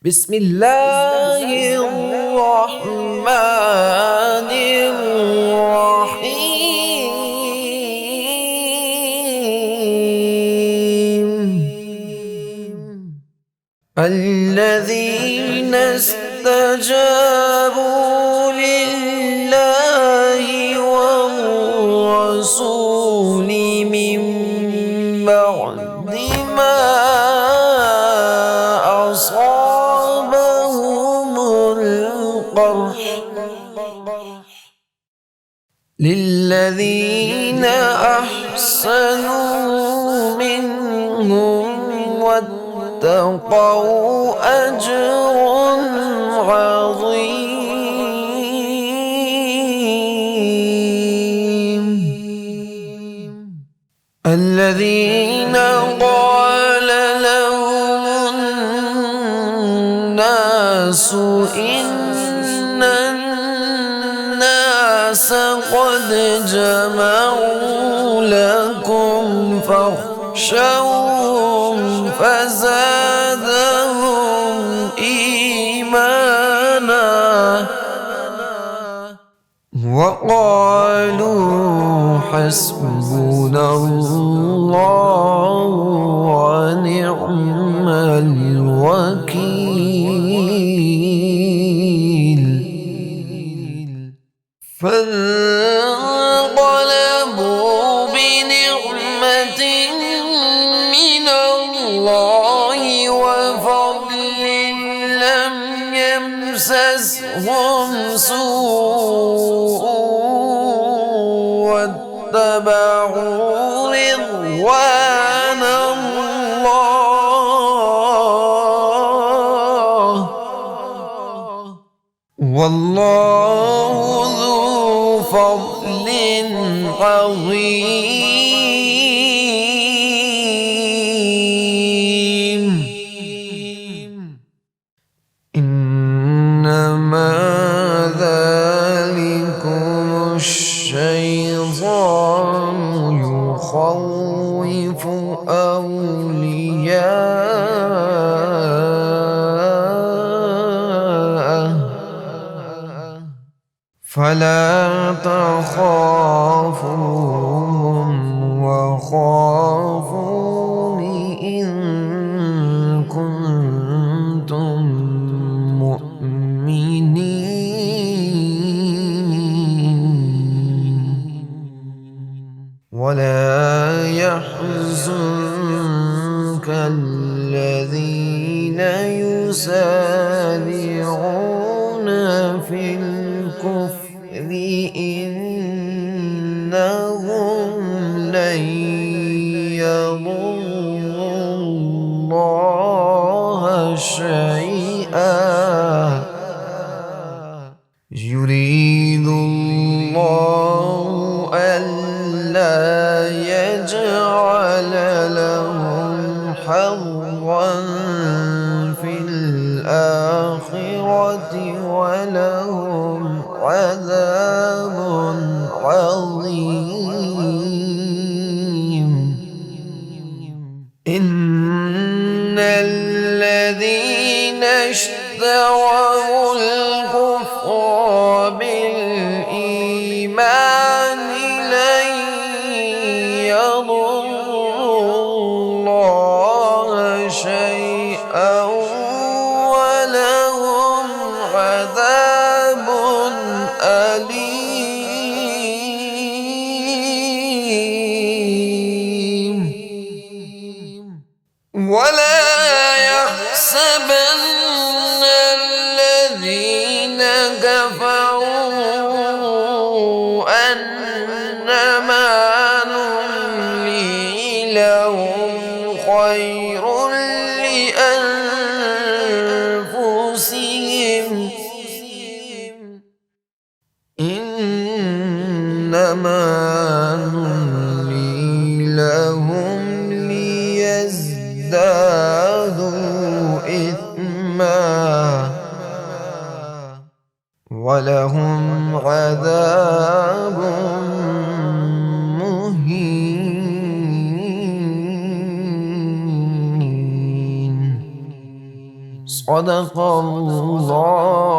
بسم الله الرحمن الرحيم الذين استجابوا لله والرسول من بعد ما أصابهم القرح للذين أحسنوا منهم واتقوا أجر عظيم الذين قال لهم الناس إن الناس قد جمعوا لكم فاخشوهم فزادهم إيمانا وقالوا حسبنا الله ونعم الوكيل فانقلبوا بنعمة من الله وفضل لم يمسسهم سوء واتبعوا رضوان الله والله ذو فضل عظيم إنما ذلكم الشيطان يخوف أولياءه فلا تخافوهم وخافون إن كنتم مؤمنين ولا يحزنك الذين يسارعون في الكفر إنهم لن يضروا الله شيئا يريد الله ألا يجعل لهم حظا في الآخرة ولهم عذاب عظيم إن الذين اشتروا الكفر بالإيمان لن يضروا الله شيئا ولهم عذاب أليم ولا يحسبن الذين كفروا أنما نملي لهم خير لأنفسهم إنما نملي لهم ليزدادوا إثما ولهم عذاب مهين صدق الله